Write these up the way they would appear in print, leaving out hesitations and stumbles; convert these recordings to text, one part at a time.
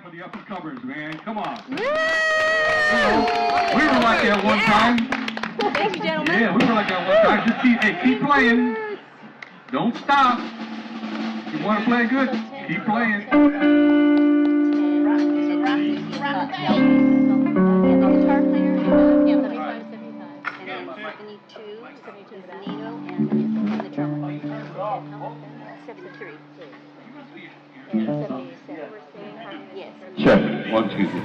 up for the upper covers, man. Come on. We were like that one time. Thank you, gentlemen. Yeah, we were like that one time. Just keep playing. Don't stop. You want to play good? Keep playing. Guitar player, 75, 75. And then 72 is Nino and the drummer. Except for 3. And 77. Yes. Sure. 1, 2, 3.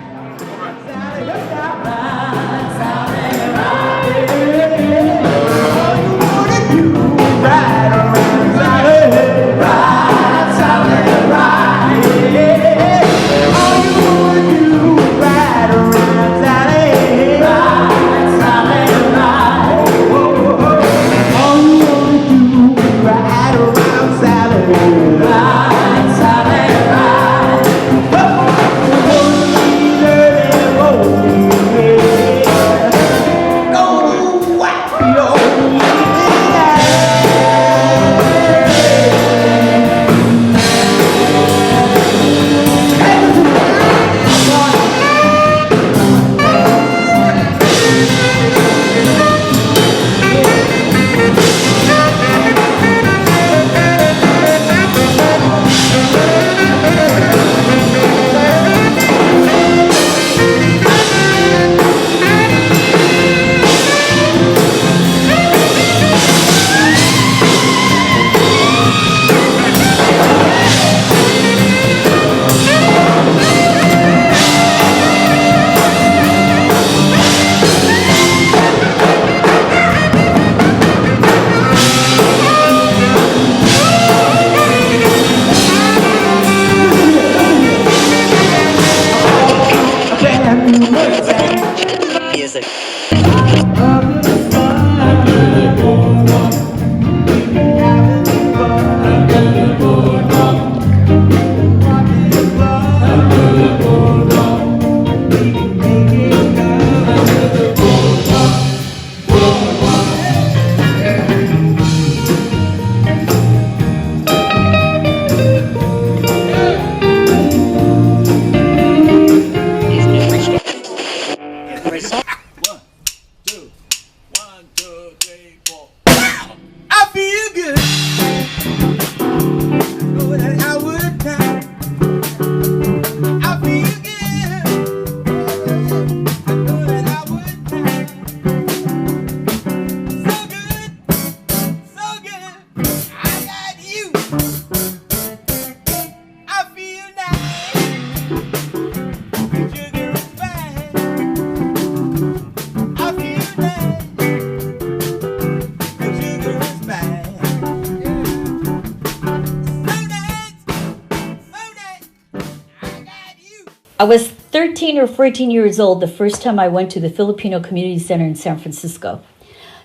I was 13 or 14 years old the first time I went to the Filipino Community Center in San Francisco.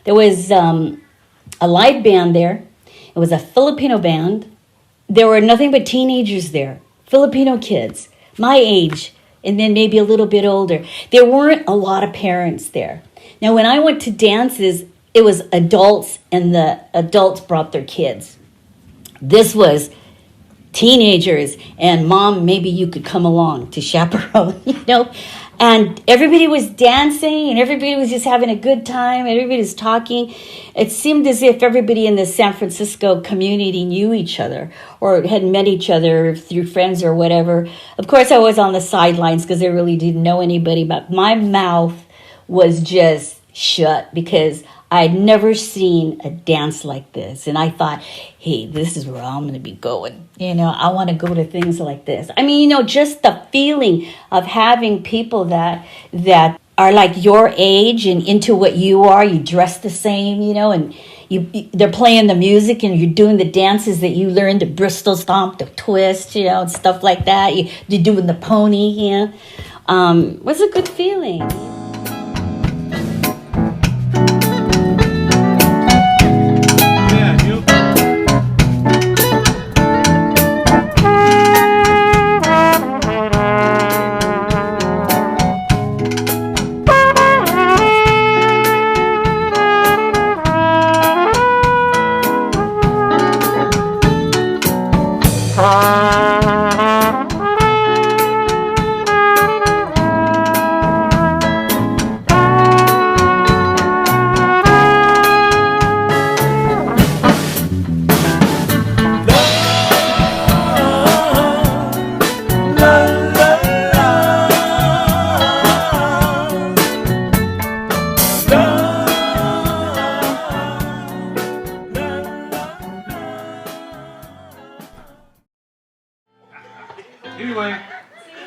There was a live band there. It was a Filipino band. There were nothing but teenagers there, Filipino kids, my age, and then maybe a little bit older. There weren't a lot of parents there. Now, when I went to dances, it was adults, and the adults brought their kids. This was teenagers, and mom, maybe you could come along to chaperone, and everybody was dancing and everybody was just having a good time. Everybody was talking. It seemed as if everybody in the San Francisco community knew each other or had met each other through friends or whatever. Of course, I was on the sidelines because I really didn't know anybody, but my mouth was just shut because I'd never seen a dance like this. And I thought, hey, this is where I'm going to be going. I want to go to things like this. I mean, just the feeling of having people that are like your age and into what you are. You dress the same, and they're playing the music and you're doing the dances that you learned, the Bristol stomp, the twist, and stuff like that. You're doing the pony, It was a good feeling.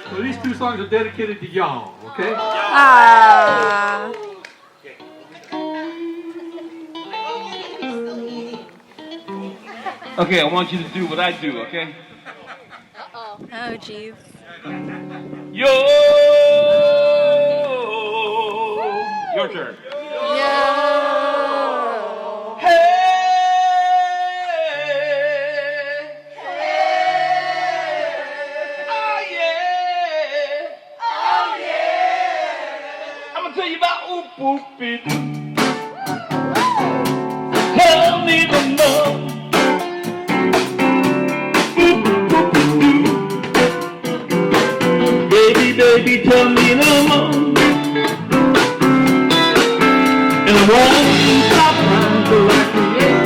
So these two songs are dedicated to y'all, okay? Ah. Okay, I want you to do what I do, okay? Oh, jeez. Yo! Your turn. Yo. Hey! Oh yeah! Oh yeah! I'm gonna tell you about oop oop doo. Tell me the more. Baby, baby, tell me no more. And I won't stop trying till I create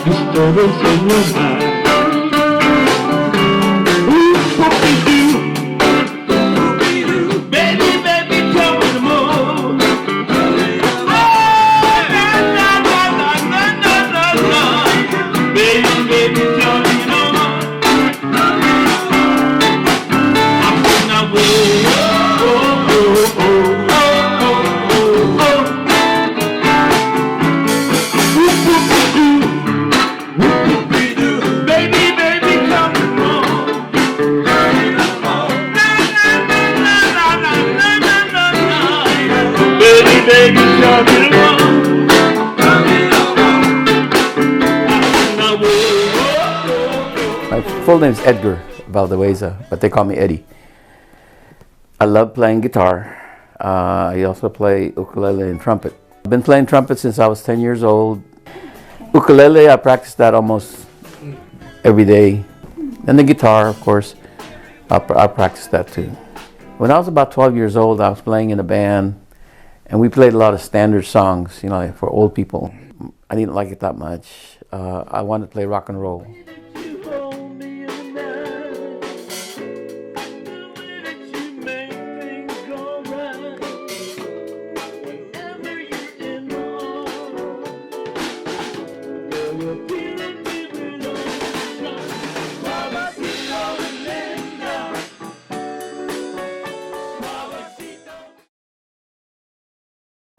disturbance in your mind. Ooh, whoopie-doo. Baby, baby, tell me no more. Oh, na, na, na, na, na, na, na, na. Baby, baby, tell me no more. I'm gonna wait. Oh, oh, oh, oh, oh, oh, oh. Baby, baby, come on. Baby, baby, come on. My full name is Edgar Valdeweza, but they call me Eddie. I love playing guitar. I also play ukulele and trumpet. I've been playing trumpet since I was 10 years old. Ukulele, I practice that almost every day. And the guitar, of course, I practice that too. When I was about 12 years old, I was playing in a band, and we played a lot of standard songs, you know, for old people. I didn't like it that much. I wanted to play rock and roll.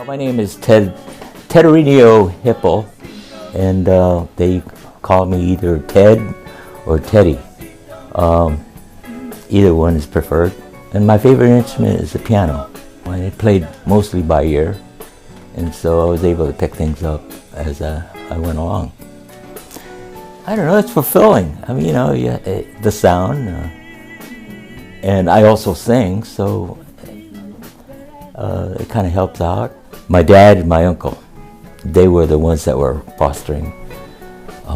My name is Tederinho Hipple, and they call me either Ted or Teddy. Either one is preferred. And my favorite instrument is the piano. I played mostly by ear, and so I was able to pick things up as I went along. I don't know, it's fulfilling. I mean, you know, the sound, and I also sing, so it kind of helps out. My dad and my uncle, they were the ones that were fostering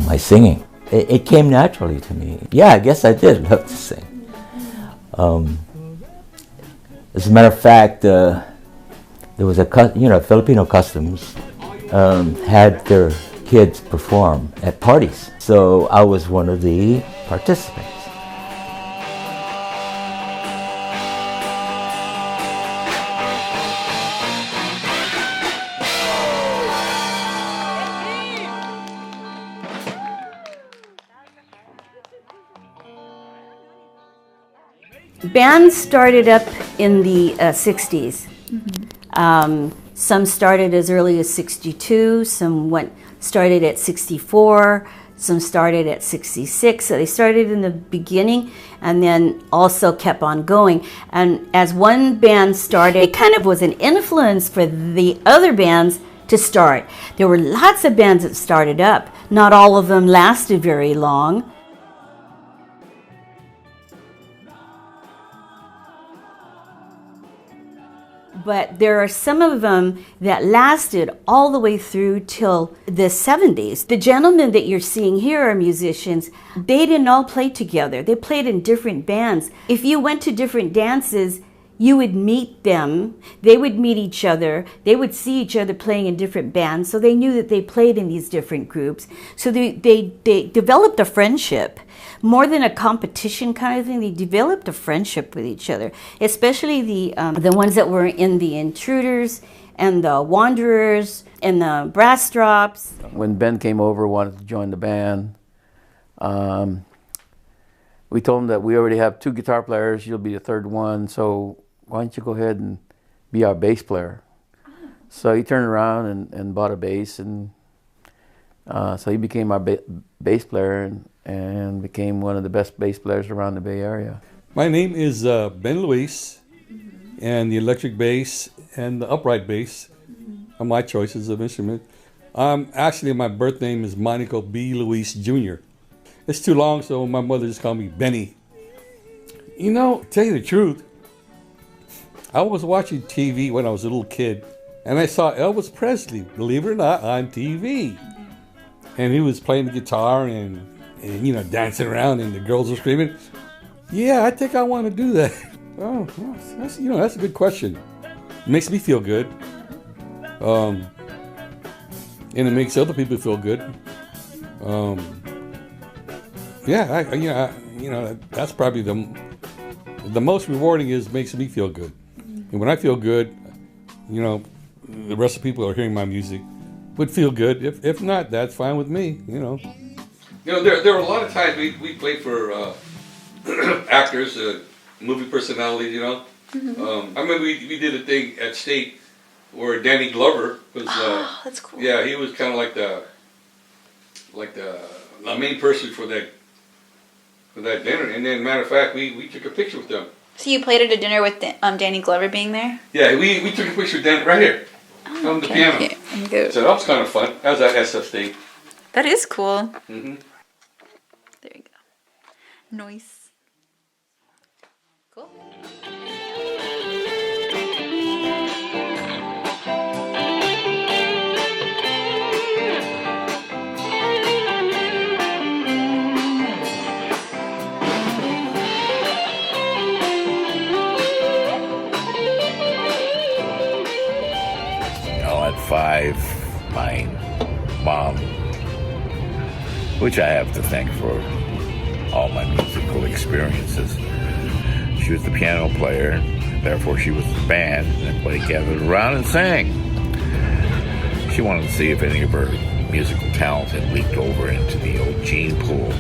my singing. It came naturally to me. Yeah, I guess I did love to sing. As a matter of fact, there was Filipino customs had their kids perform at parties. So I was one of the participants. Bands started up in the 60s. Some started as early as 62, some started at 64, some started at 66. So they started in the beginning and then also kept on going. And as one band started, it kind of was an influence for the other bands to start. There were lots of bands that started up. Not all of them lasted very long. But there are some of them that lasted all the way through till the 70s. The gentlemen that you're seeing here are musicians. They didn't all play together. They played in different bands. If you went to different dances, you would meet them. They would meet each other. They would see each other playing in different bands. So they knew that they played in these different groups. So they developed a friendship. More than a competition kind of thing, they developed a friendship with each other, especially the ones that were in the Intruders and the Wanderers and the Brass Drops. When Ben came over, wanted to join the band, we told him that we already have 2 guitar players. You'll be the third one. So why don't you go ahead and be our bass player? So he turned around and bought a bass, and so he became our bass player and became one of the best bass players around the Bay Area. My name is Ben Luis, and the electric bass and the upright bass are my choices of instrument. Actually, my birth name is Monaco B. Luis Jr. It's too long, so my mother just called me Benny. You know, tell you the truth, I was watching TV when I was a little kid, and I saw Elvis Presley, believe it or not, on TV. And he was playing the guitar and you know, dancing around, and the girls were screaming. Yeah, I think I want to do that. Oh, that's a good question. It makes me feel good. And it makes other people feel good. That's probably the most rewarding makes me feel good. And when I feel good, you know, the rest of the people who are hearing my music would feel good. If not, that's fine with me, you know. You know, there were a lot of times we played for actors, movie personalities, you know. I remember we did a thing at State where Danny Glover was. That's cool. Yeah, he was kind of like the main person for that dinner. And then, matter of fact, we took a picture with them. So you played at a dinner with Danny Glover being there? Yeah, we took a picture with Danny right here on the piano. Okay. Let me go. So that was kind of fun. That was at SF State. That is cool. Mm-hmm. There you go. Nice. Cool. At 5, my mom, which I have to thank for all my musical experiences, she was the piano player, therefore she was the band, and everybody gathered around and sang. She wanted to see if any of her musical talent had leaked over into the old gene pool.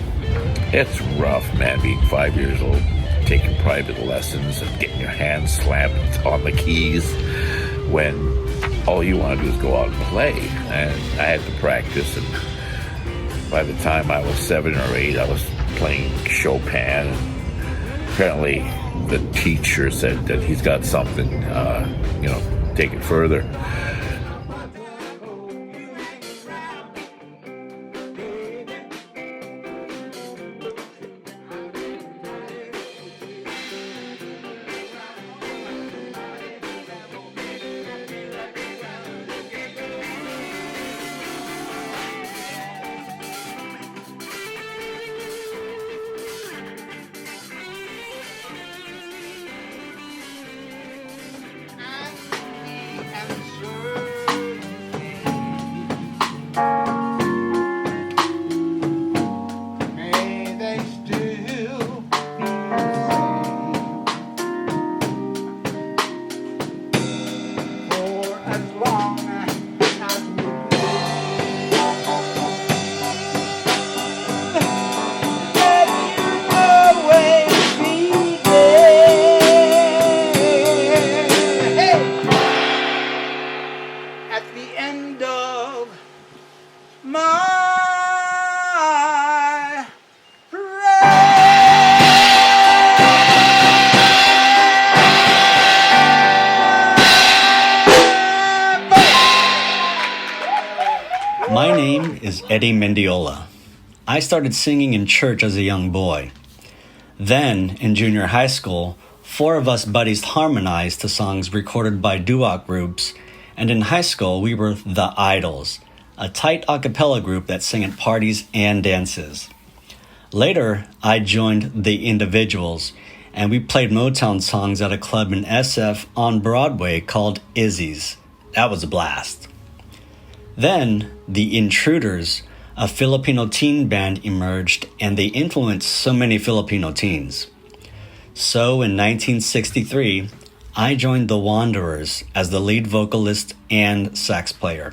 It's rough, man, being 5 years old, taking private lessons and getting your hands slammed on the keys when all you want to do is go out and play. And I had to practice, and by the time I was 7 or 8, I was playing Chopin. Apparently the teacher said that he's got something, take it further. My name is Eddie Mendiola. I started singing in church as a young boy. Then, in junior high school, 4 of us buddies harmonized to songs recorded by doo-wop groups, and in high school we were The Idols, a tight a cappella group that sang at parties and dances. Later, I joined The Individuals, and we played Motown songs at a club in SF on Broadway called Izzy's. That was a blast. Then, The Intruders, a Filipino teen band, emerged, and they influenced so many Filipino teens. So, in 1963, I joined The Wanderers as the lead vocalist and sax player.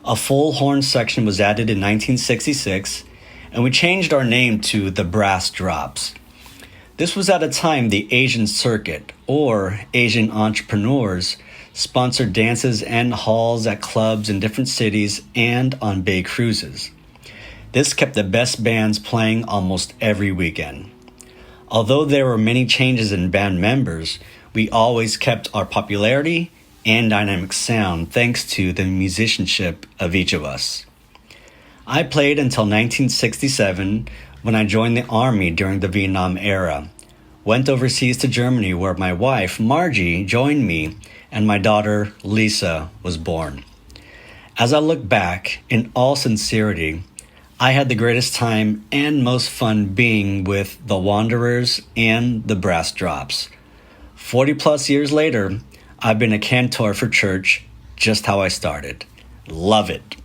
A full horn section was added in 1966, and we changed our name to The Brass Drops. This was at a time the Asian Circuit, or Asian entrepreneurs, sponsored dances and halls at clubs in different cities and on bay cruises. This kept the best bands playing almost every weekend. Although there were many changes in band members, we always kept our popularity and dynamic sound thanks to the musicianship of each of us. I played until 1967 when I joined the Army during the Vietnam era, went overseas to Germany where my wife, Margie, joined me and my daughter, Lisa, was born. As I look back, in all sincerity, I had the greatest time and most fun being with the Wanderers and the Brass Drops. 40 plus years later, I've been a cantor for church, just how I started. Love it.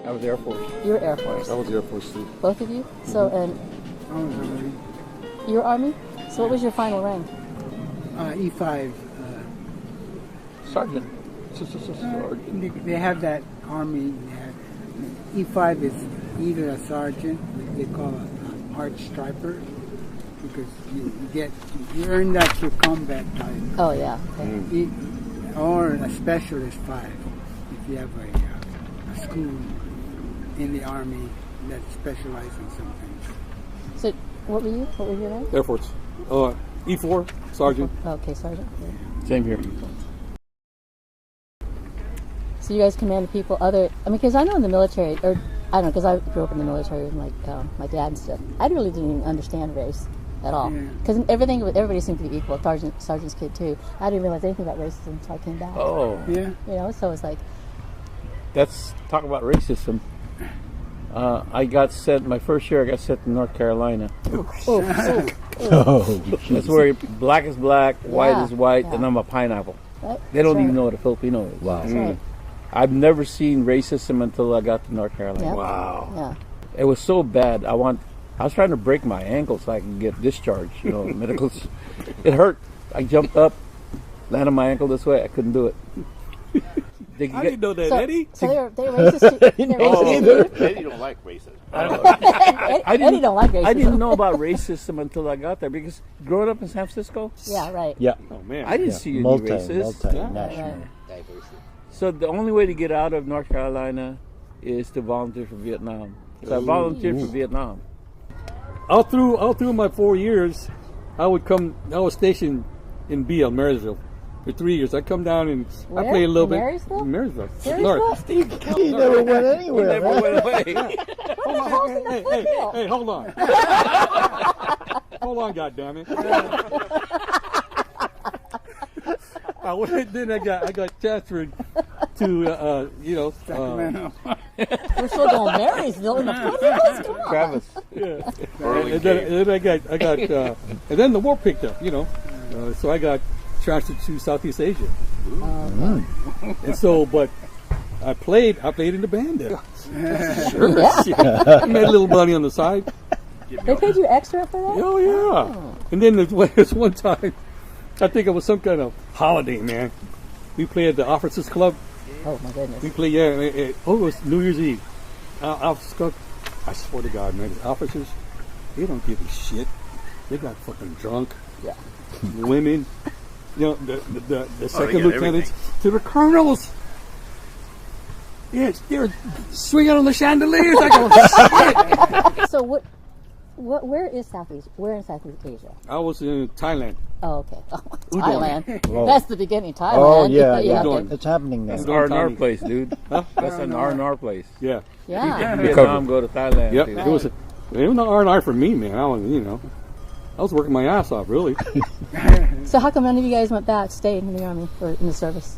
I was Air Force. You were Air Force. I was Air Force too. Both of you? So, and you were Army? So what was your final rank? E5. Sergeant. Sergeant. They have that Army. E5 is either a sergeant, which they call an arch striper, because you earn that through combat time. Oh yeah. Okay. Or a specialist 5, if you have a school in the Army that specializes in some things. So what were you? What was your rank? Air Force. E4, Sergeant. Okay, Sergeant. Yeah. Same here. So you guys command people because I know in the military, or I don't know, because I grew up in the military with my dad and stuff. I really didn't even understand race at all. Because everybody seemed to be equal. Sergeant's kid too. I didn't realize anything about racism until I came back. Oh. Yeah. So it's like. Let's talk about racism. I got sent, my first year I got sent to North Carolina. That's where black is black, white is white, and I'm a pineapple. Right. They don't even know what a Filipino is. Wow. That's right. I've never seen racism until I got to North Carolina. Yep. Wow. Yeah. It was so bad. I was trying to break my ankle so I could get discharged, medicals. It hurt. I jumped up, landed my ankle this way. I couldn't do it. I didn't know that, Eddie. So they're racist. Eddie don't like racism. Eddie don't like racism. I didn't know about racism until I got there because growing up in San Francisco. Yeah, right. Yeah. Oh man. I didn't see any racists. Multinational. So the only way to get out of North Carolina is to volunteer for Vietnam. So I volunteered for Vietnam. All through my 4 years, I was stationed in BL, Marysville. For 3 years, I come down and Where? I play a little bit. Marysville? In Marysville. Marysville? He never went anywhere. He never went away. Hey, hold on. Hold on, goddammit. Then I got transferred to Sacramento. We're still going Marysville in the Foothills? Come on. Travis. Yeah. And then I got and then the war picked up, so I got transferred to Southeast Asia. And so, but I played in the band there. Sure. I made a little money on the side. They paid you extra for that? Oh yeah. Oh. And then there's one time, I think it was some kind of holiday, man. We played at the Officers Club. Oh my goodness. We played, it was New Year's Eve. Officers Club. I swear to God, man, the officers, they don't give a shit. They got fucking drunk. Yeah. Women. The second lieutenants to the colonels. Yes, they're swinging on the chandeliers. I go, shit. So what Where is Southeast? Where in Southeast Asia? I was in Thailand. Oh, okay. Udon. Thailand. Oh. That's the beginning. Thailand. Oh yeah, yeah. okay. It's happening now. That's an R&R place, dude. That's an R&R place. Yeah. Yeah. Vietnam, go to Thailand. Yep. too. It was not R&R for me, man. I was working my ass off, really. So how come none of you guys went back, stayed in the Army or in the service?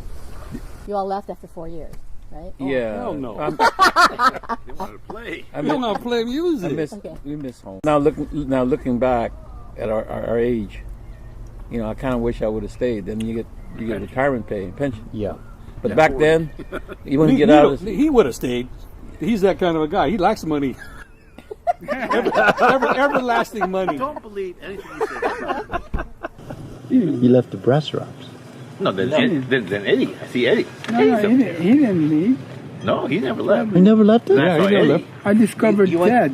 You all left after 4 years, right? Yeah. Hell no. They wanted to play. I don't want to play music. We miss home. Now looking back at our age, I kind of wish I would have stayed. Then you get retirement pay and pension. Yeah. But back then, you wouldn't get out of He would have stayed. He's that kind of a guy. He likes money. Everlasting money. Don't believe anything you say. He left the brass wraps. No, then Eddie. I see Eddie. No, Eddie's up he there. didn't leave. No, he never left. He never left it? Yeah, he never left. I discovered Ted.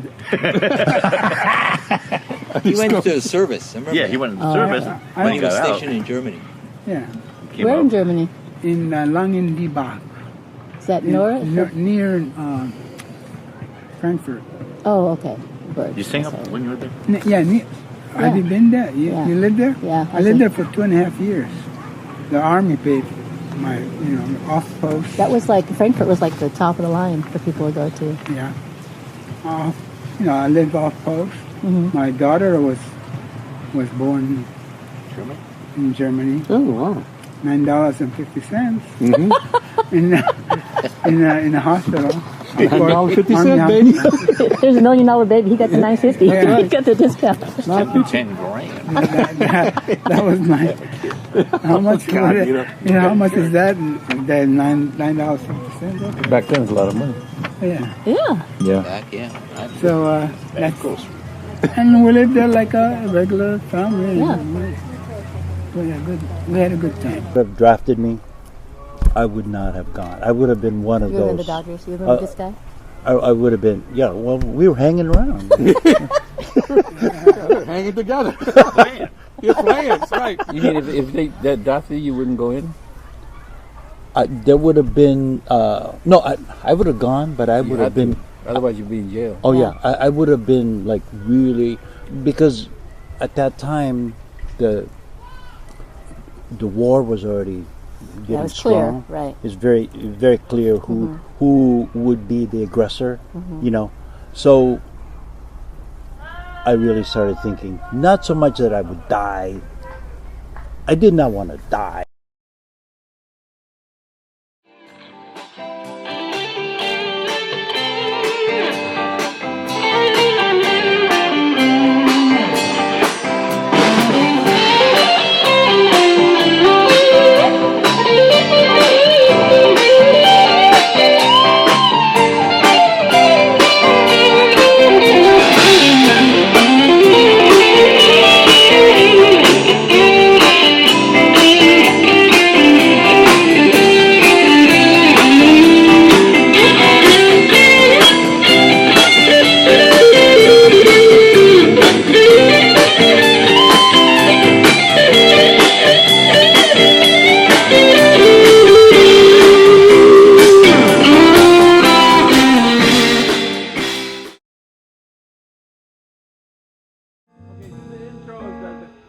He went to the service. I remember. Yeah, he went to the service when he He was got out. stationed in Germany. Yeah. Where in Germany? In Langendiebach. Is that north? Near Frankfurt. Oh, okay. You sing up when you were there? Have you been there? You lived there? Yeah. I lived there for 2.5 years. The Army paid my, off post. That was like, Frankfurt was like the top of the line for people to go to. Yeah. I lived off post. Mm-hmm. My daughter was born in Germany. Oh, wow. $9.50 Mm-hmm. in a hospital. $9.50, baby. There's $1 million baby. He got the $9.50. Yeah. He got the discount. 10 grand. That was my. How much? How much is that? That $9.50. Back then, it's a lot of money. Yeah. Yeah. Yeah. Back, yeah. So that's cool. And we lived there like a regular family. Yeah. We had a good time. If have drafted me, I would not have gone. I would have been one of You were in the those. Dodgers. You remember this guy? I would have been. Yeah. Well, we were hanging around. Hanging together. You're playing, that's right. You mean if they that drafted you wouldn't go in? There would have been. No, I would have gone, but I would have been. Otherwise, you'd be in jail. Oh yeah, I would have been like really, because at that time the war was already getting Yeah, it was clear, strong. right. It's very very clear who would be the aggressor. So I really started thinking, not so much that I would die. I did not want to die.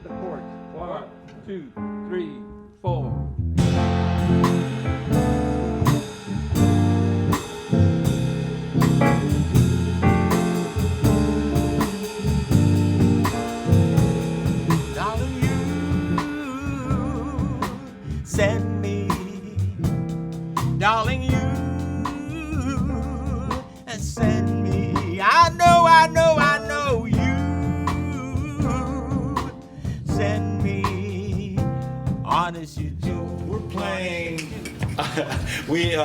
The chords. 1, 2, 3, 4. Darling, you send me. Darling, you send me. I know you send me. Honest, you do. We're playing. We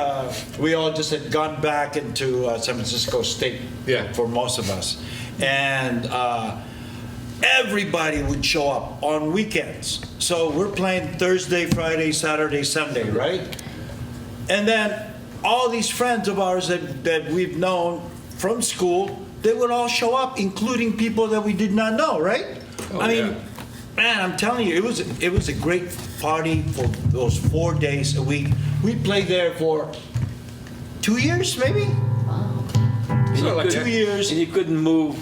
all just had gone back into San Francisco State. Yeah. For most of us, and everybody would show up on weekends. So we're playing Thursday, Friday, Saturday, Sunday, right? And then all these friends of ours that we've known from school, they would all show up, including people that we did not know, right? I mean, man, I'm telling you, it was a great party for those 4 days a week. We played there for 2 years, maybe. So like 2 years. And you couldn't move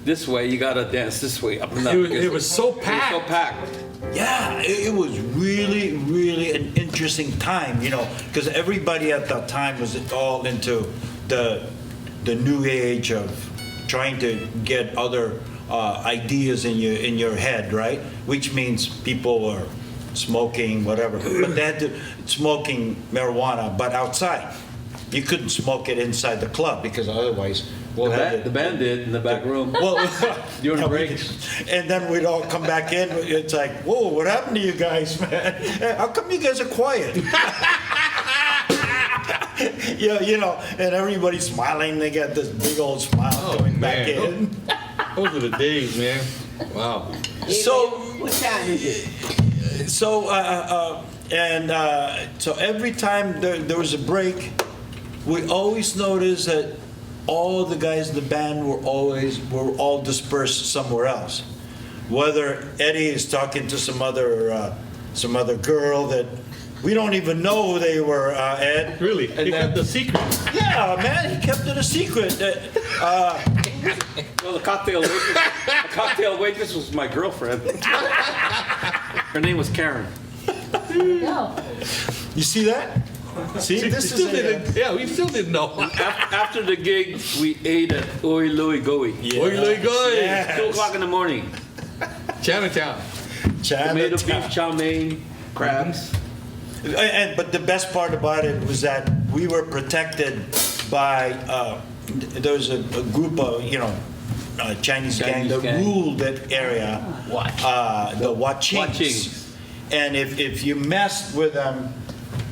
this way, you gotta dance this way up and up. It was so packed. It was so packed. Yeah, it was really, really an interesting time, you know, because everybody at that time was all into the new age of trying to get other ideas in your head, right? Which means people were smoking, whatever, but they had to smoking marijuana, but outside. You couldn't smoke it inside the club because otherwise The band did in the back room. Well, during breaks. And then we'd all come back in. It's like, whoa, what happened to you guys, man? How come you guys are quiet? Yeah, you know, and everybody's smiling. They got this big old smile coming back in. Those are the days, man. Wow. So, what time is it? So, so every time there was a break, we always noticed that all the guys in the band were all dispersed somewhere else. Whether Eddie is talking to some other girl that we don't even know who they were, Ed. Really? He kept the secret. Yeah, man, he kept it a secret. Well, the cocktail waitress was my girlfriend. Her name was Karen. There you go. You see that? See, this is we still didn't know. After the gig, we ate at Oi Louie Goey. Yeah. Oi Louie Goey. Yes. 2 o'clock in the morning. Chinatown. Tomato beef chow mein, crabs. But the best part about it was that we were protected by there was a group of Chinese gang that ruled that area. The Wachings. And if you messed with them,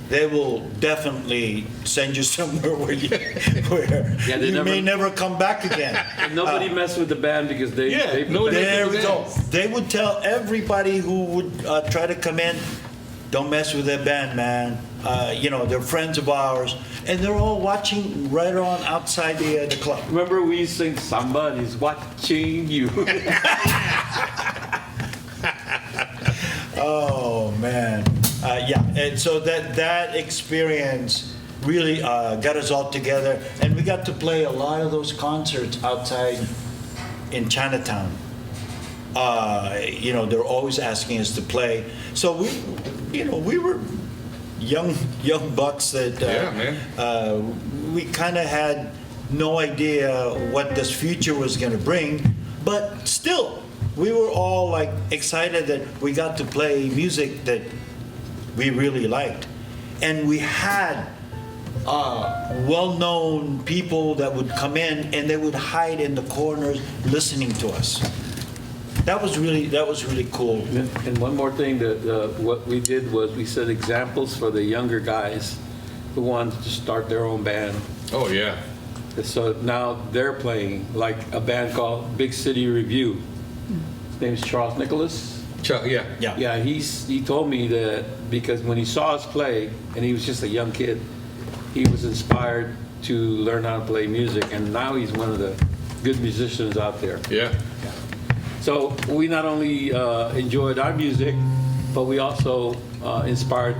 they will definitely send you somewhere where you may never come back again. And nobody messed with the band because they there we go. They would tell everybody who would try to come in, don't mess with that band, man. They're friends of ours, and they're all watching right on outside the club. Remember we used to sing "Somebody's Watching You." Oh man, and so that experience really got us all together, and we got to play a lot of those concerts outside in Chinatown. They're always asking us to play, so we were young bucks that we kind of had no idea what this future was going to bring, but still. We were all like excited that we got to play music that we really liked. And we had well-known people that would come in and they would hide in the corners listening to us. That was really cool. And one more thing, what we did was we set examples for the younger guys who wanted to start their own band. Oh, yeah. So now they're playing like a band called Big City Review. His name is Charles Nicholas. Yeah. He told me that because when he saw us play, and he was just a young kid, he was inspired to learn how to play music, and now he's one of the good musicians out there. Yeah. So we not only enjoyed our music, but we also inspired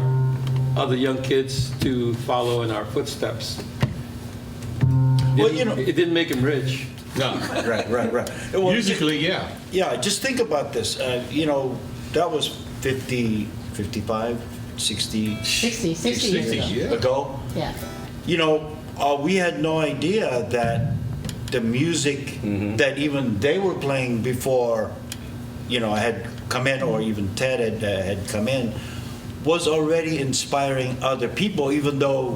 other young kids to follow in our footsteps. It didn't make him rich. No. Right. Well, musically, yeah. Yeah, just think about this. That was 50, 55, 60 years ago. Yeah. We had no idea that the music that even they were playing before, I had come in, or even Ted had come in, was already inspiring other people, even though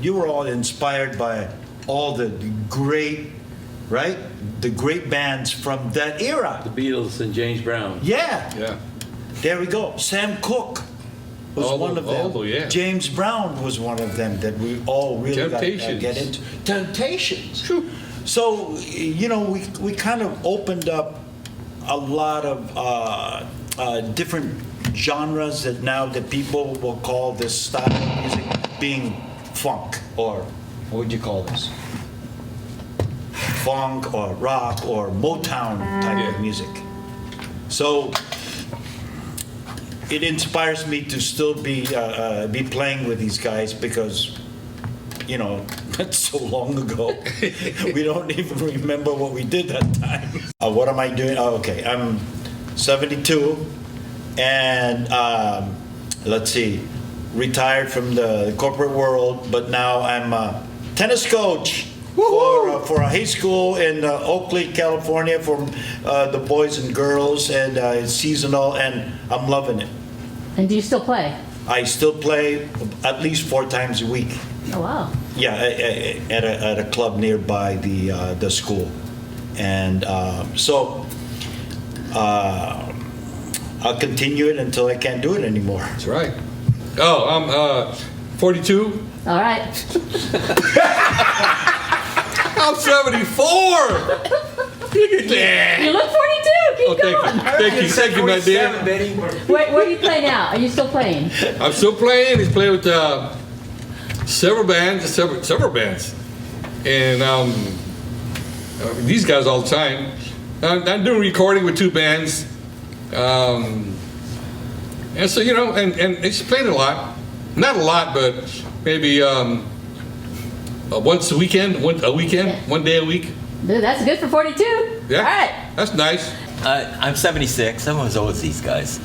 you were all inspired by all the great bands from that era. The Beatles and James Brown. Yeah. There we go. Sam Cooke was one of them. James Brown was one of them that we all really got to get into. Temptations. True. So, we kind of opened up a lot of different genres that now the people will call this style of music being funk, or what would you call this? Funk or rock or Motown type of music. So it inspires me to still be playing with these guys because, been so long ago. We don't even remember what we did that time. What am I doing? Oh, okay, I'm 72, and let's see, retired from the corporate world, but now I'm a tennis coach for a high school in Oakley, California, for the boys and girls, and it's seasonal, and I'm loving it. And do you still play? I still play at least 4 times a week. Oh, wow. Yeah, at a club nearby the school, and so I'll continue it until I can't do it anymore. That's right. Oh, I'm 42. All right. I'm 74. Look at that. You look 42. Keep going. Thank you, my dear. Where do you play now? Are you still playing? I'm still playing. He's playing with several bands, and these guys all the time. I'm doing recording with 2 bands, and so and it's playing a lot, not a lot, but maybe once a weekend, one day a week. Dude, that's good for 42. Yeah, all right. That's nice. I'm 76. I'm as old as these guys.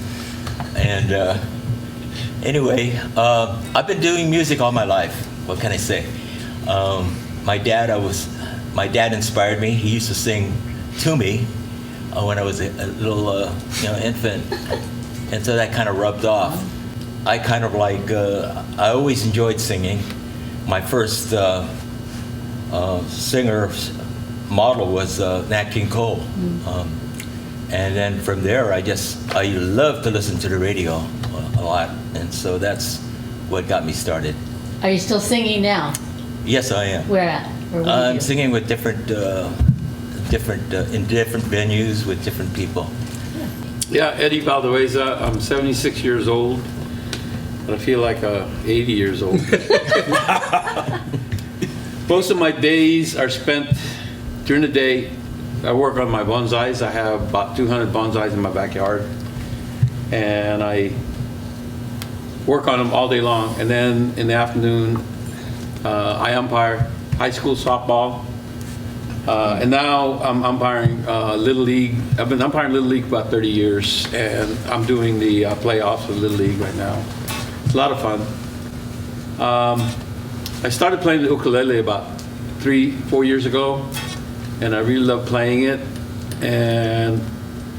And anyway, I've been doing music all my life. What can I say? My dad inspired me. He used to sing to me when I was a little infant, and so that kind of rubbed off. I kind of I always enjoyed singing. My first singer model was Nat King Cole. And then from there, I love to listen to the radio a lot, and so that's what got me started. Are you still singing now? Yes, I am. Where at? Or what do you I'm do? singing with different venues with different people. Yeah, Eddie Valdeweza. I'm 76 years old, but I feel like 80 years old. Most of my days are spent during the day. I work on my bonsais. I have about 200 bonsais in my backyard, and I work on them all day long. And then in the afternoon, I umpire high school softball, and now I'm umpiring Little League. I've been umpiring Little League for about 30 years, and I'm doing the playoffs of Little League right now. It's a lot of fun. I started playing the ukulele about 3-4 years ago, and I really love playing it, and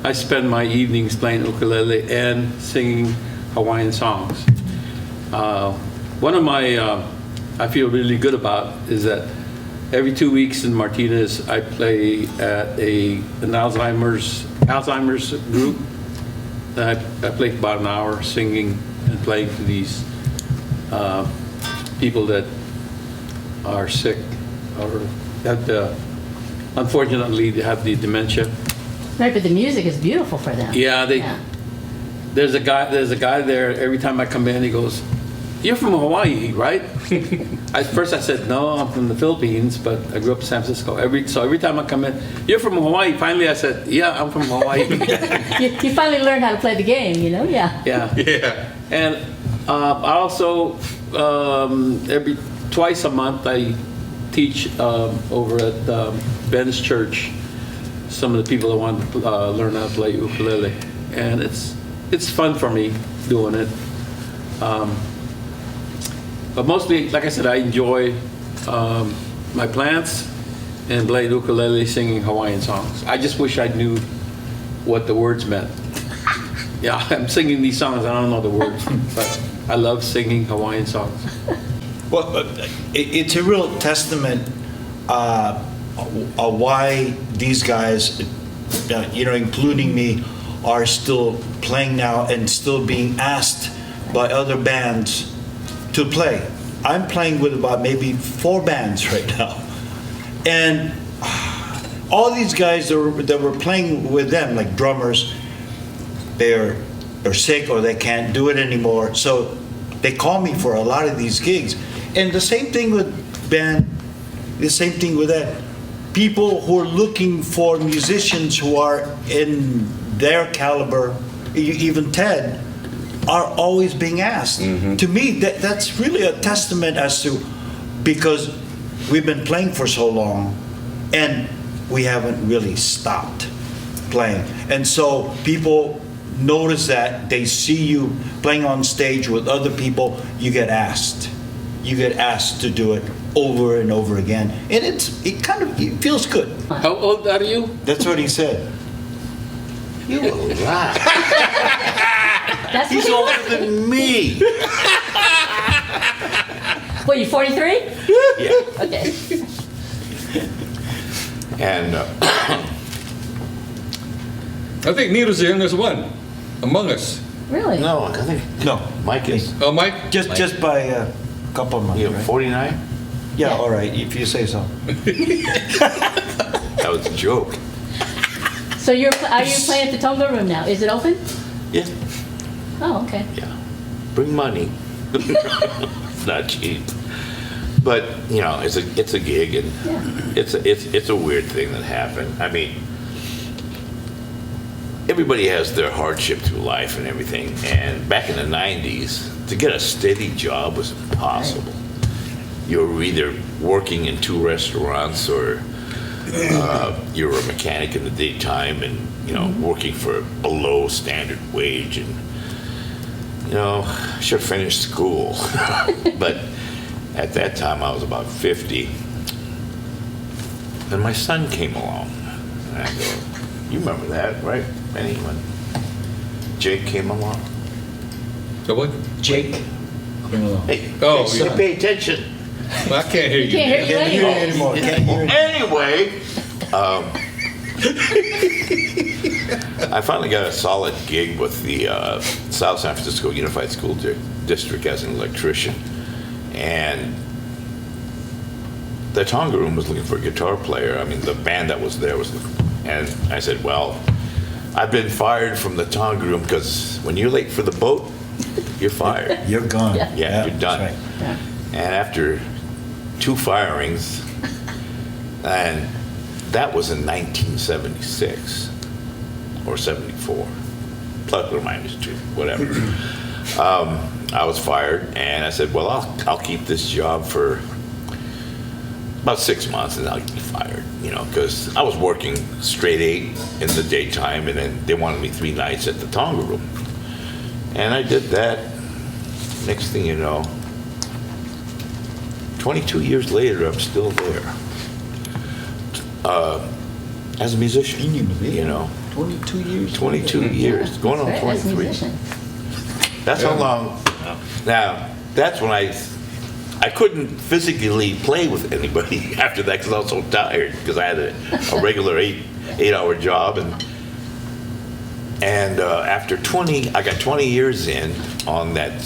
I spend my evenings playing ukulele and singing Hawaiian songs. One of my, I feel really good about is that every 2 weeks in Martinez, I play at an Alzheimer's group. I play for about an hour singing and playing to these people that are sick or have unfortunately, they have the dementia. Right, but the music is beautiful for them. Yeah, There's a guy there. Every time I come in, he goes, "You're from Hawaii, right?" At first, I said, "No, I'm from the Philippines, but I grew up in San Francisco." So every time I come in, "You're from Hawaii." Finally, I said, "Yeah, I'm from Hawaii." you finally learned how to play the game, Yeah. Yeah. And I also twice a month I teach over at Ben's Church some of the people that want to learn how to play ukulele, and it's fun for me doing it. But mostly, like I said, I enjoy my plants and playing ukulele, singing Hawaiian songs. I just wish I knew what the words meant. Yeah, I'm singing these songs, I don't know the words, but I love singing Hawaiian songs. Well, it's a real testament why these guys, including me, are still playing now and still being asked by other bands to play. I'm playing with about maybe 4 bands right now. And all these guys that were playing with them, like drummers, they're sick or they can't do it anymore. So they call me for a lot of these gigs. And the same thing with Ben, the same thing with that. People who are looking for musicians who are in their caliber, even Ted, are always being asked. Mm-hmm. To me, that's really a testament as to, because we've been playing for so long, and we haven't really stopped playing. And so people notice that, they see you playing on stage with other people, you get asked. You get asked to do it over and over again. And it feels good. How old are you? That's what he said. You a lie. That's He's older than me. What, you 43? Yeah. Okay. And I think Nito's the youngest one among us. Really? no, I think No, Mike is. Oh, Mike? just by a couple of months. You know, right? 49? Yeah, all right, if you say so. That was a joke. So are you playing at the Tonga Room now? Is it open? Yeah. Oh, okay. Yeah. Bring money. It's not cheap. But, you know, it's a gig, and it's a weird thing that happened. I mean, everybody has their hardship through life and everything. And back in the 90s, to get a steady job was impossible. You were either working in 2 restaurants, or you were a mechanic in the daytime, and, you know, working for below standard wage. And, you know, I should have finished school. But at that time, I was about 50. And my son came along. And I go, you remember that, right, Benny, when Jake came along? So what? Jake? Hey, Oh, so yeah. pay attention. Well, I can't hear you. Can't hear you anymore. Anyway, I finally got a solid gig with the South San Francisco Unified School District as an electrician. And the Tonga Room was looking for a guitar player. I mean, the band that was there was looking. And I said, well, I've been fired from the Tonga Room because when you're late for the boat, you're fired. You're gone. Yeah, you're done. that's right. And after 2 firings, and that was in 1976 or 74, plus or minus 2, whatever. I was fired, and I said, well, I'll keep this job for about 6 months, and I'll be fired, you know, because I was working straight 8 in the daytime, and then they wanted me 3 nights at the Tonga Room. And I did that. Next thing you know, 22 years later, I'm still there. As a musician, you know. 22 years. 22 years, going on 23. That's how long. Now, that's when I couldn't physically play with anybody after that because I was so tired, because I had a regular 8-hour job, and after 20, I got 20 years in on that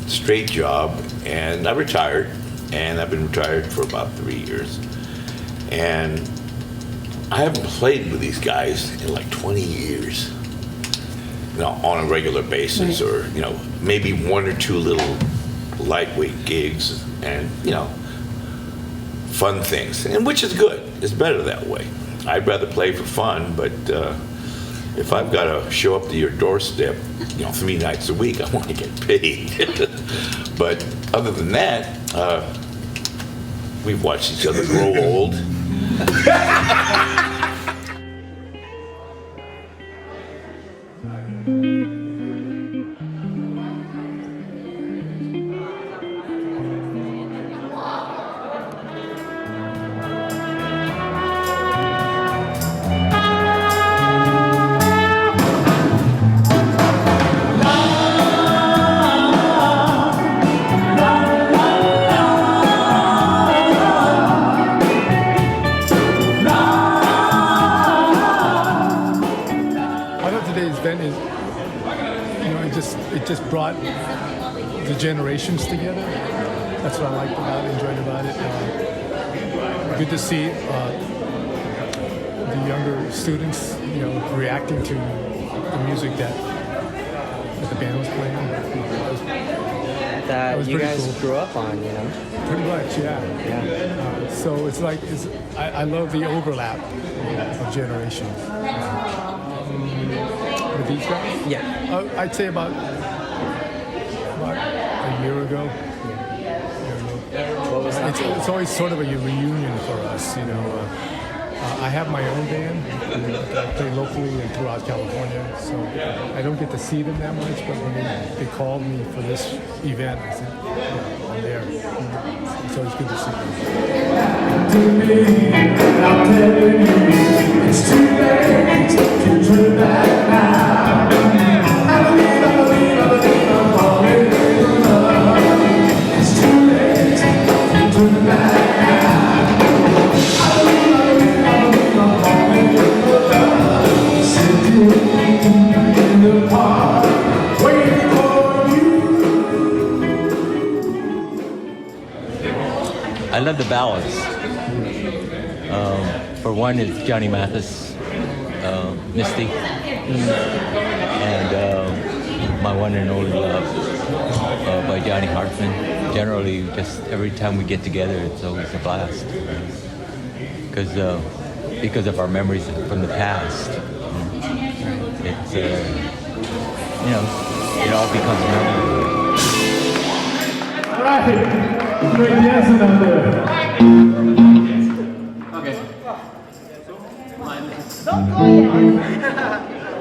straight job, and I retired, and I've been retired for about 3 years, and I haven't played with these guys in like 20 years, you know, on a regular basis, or, you know, maybe 1 or 2 little lightweight gigs, and, you know, fun things, and which is good. It's better that way. I'd rather play for fun, but if I've got to show up to your doorstep, you know, 3 nights a week, I want to get paid. But other than that, we've watched each other grow old. It just brought the generations together. That's what I liked about it, enjoyed about it. Good to see the younger students, you know, reacting to the music that the band was playing. That was you pretty guys cool. grew up on, you know? Pretty much, yeah. So it's like I love the overlap of generations. With these guys? Yeah. I'd say about a year ago. What was it's always sort of a reunion for us, you know. I have my own band. I play locally and throughout California, so I don't get to see them that much. But when they called me for this event, I said, yeah, I'm there. It's always good to see them. I'm telling you, it's too late to turn back now. I believe I'm falling in love. It's too late to turn back now. I love the ballads. For one is Johnny Mathis, Misty, and My One and Only Love by Johnny Hartman. Generally, just every time we get together, it's always a blast. Because of our memories from the past. It's, you know, it all becomes memory. All right, great dancing out there. Okay.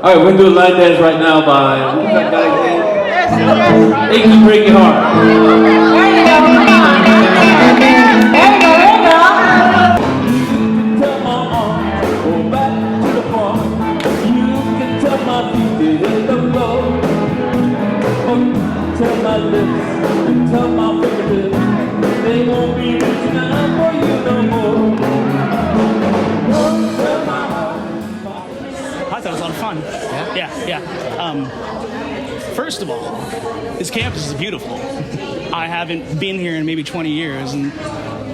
All right, we're gonna do a line dance right now by who's that guy's name? Achy Breaky Heart. Tell my lips and tell my fingertips, they won't be reaching out for you no more. I thought it was a lot of fun. Yeah. First of all, this campus is beautiful. I haven't been here in maybe 20 years, and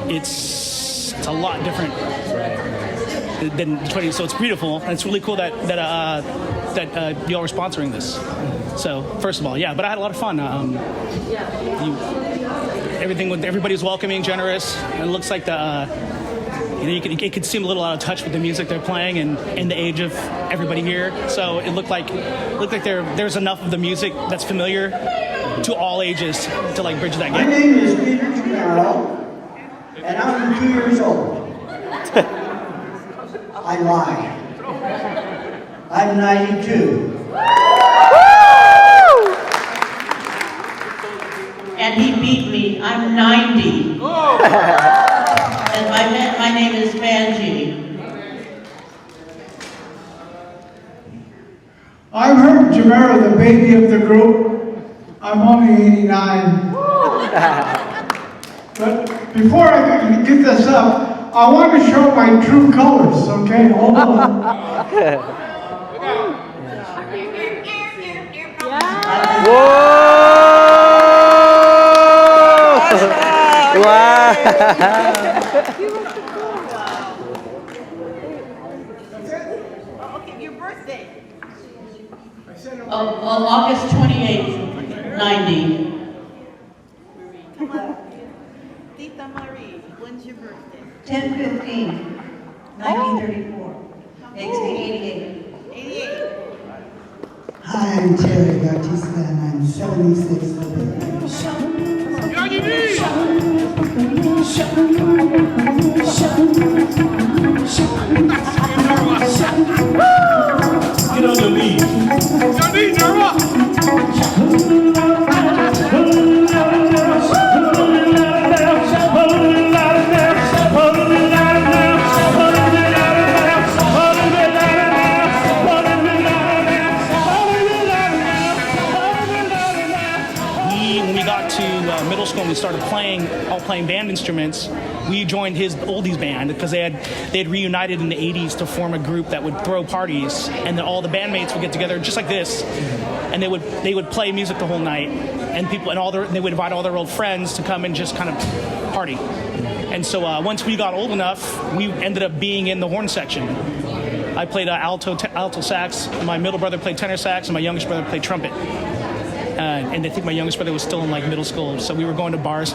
it's a lot different than 20. So it's beautiful, and it's really cool that y'all are sponsoring this. So first of all, yeah, but I had a lot of fun. Everybody's welcoming, generous. And it looks like it could seem a little out of touch with the music they're playing and the age of everybody here. So it looked like there's enough of the music that's familiar to all ages to like bridge that gap. My name is Peter Camaro, and I'm 2 years old. I lie. I'm 92. And he beat me. I'm 90. And my name is Vanjie. I'm Herb Jamero, the baby of the group. I'm only 89. But before I get this up, I want to show my true colors, okay? Hold on. Wow! Okay, your birthday. August 28th, 90. Tita Marie, when's your birthday? 10/15, 1934. Makes me 88. 88. Hi, I'm Terry Bautista, and I'm 76 today. Get on your knees. Your knees are up. When we got to middle school and we started playing band instruments, we joined his oldies band because they had reunited in the 80s to form a group that would throw parties, and then all the bandmates would get together just like this, and they would play music the whole night, and they would invite all their old friends to come and just kind of party. And so once we got old enough, we ended up being in the horn section. I played alto sax, my middle brother played tenor sax, and my youngest brother played trumpet. And I think my youngest brother was still in like middle school, so we were going to bars.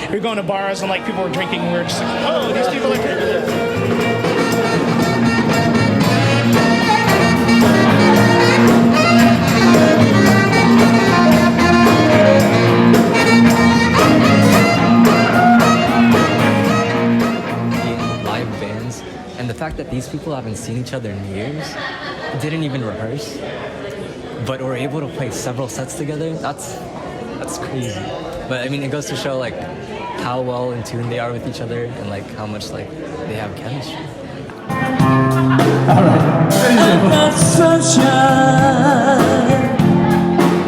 We were going to bars and like people were drinking, and we were just like, oh, these people are here. that these people haven't seen each other in years, didn't even rehearse, but were able to play several sets together. That's crazy. But I mean, it goes to show like how well in tune they are with each other and like how much like they have chemistry. I've got sunshine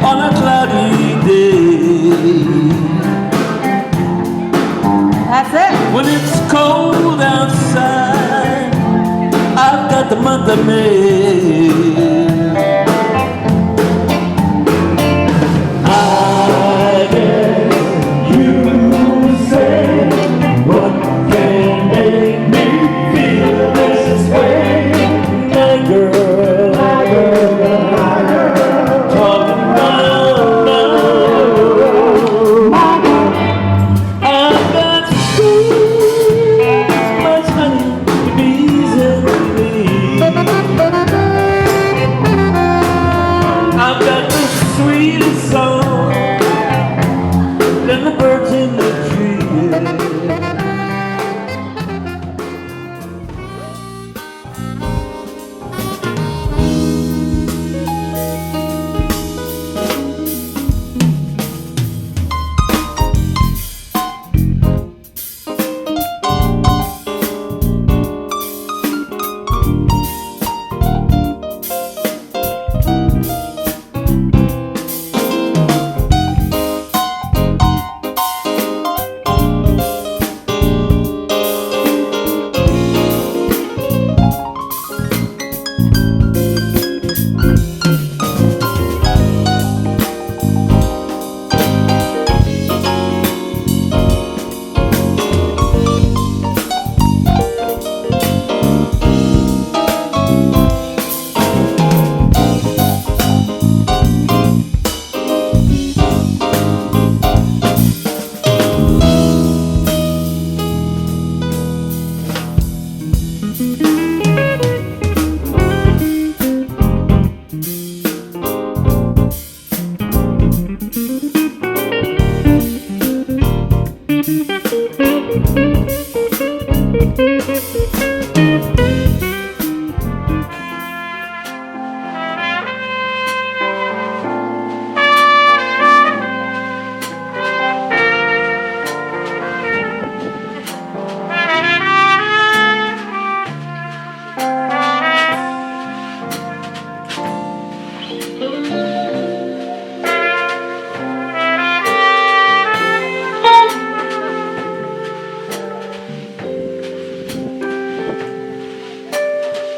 on a cloudy day. That's it. When it's cold outside, I've got the month of May. I guess you say what can make me feel this way. My girl, talking about love. I've got so much honey to be easily. I've got the sweetest song than the birds in the tree.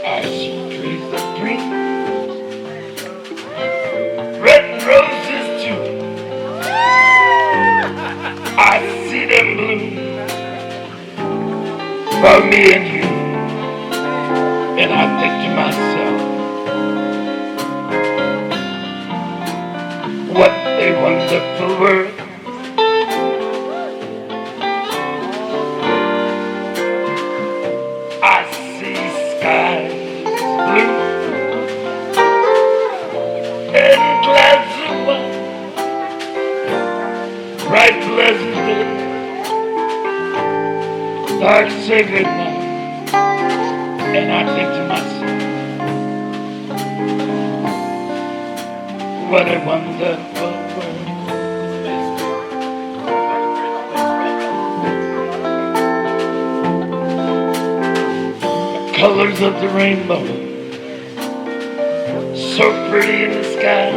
I see trees of green, red roses too. I see them bloom for me and you. And I think to myself, what a wonderful world. I see skies blue and clouds of white, bright pleasant day, dark sacred night, and I think to myself, what a wonderful world. Colors of the rainbow, so pretty in the sky,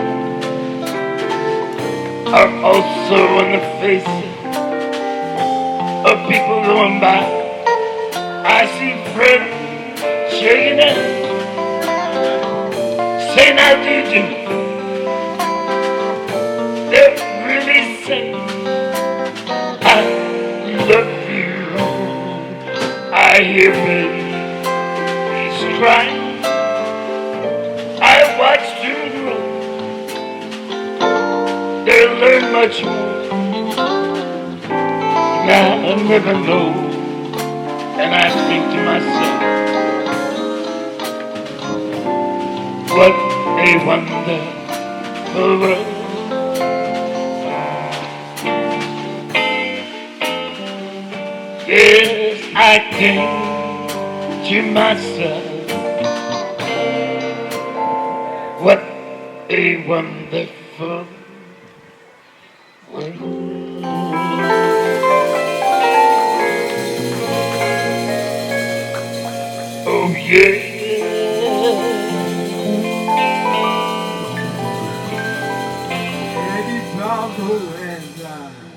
are also on the faces of people going by. I see friends shaking hands, saying how do you do. They're really saying, I love you. I hear baby crying. I watched them grow. They'll learn much more. Now I never know. And I think to myself, what a wonderful world. Yes, I came to to myself, what a wonderful world. Oh yeah. Eddie Bravo and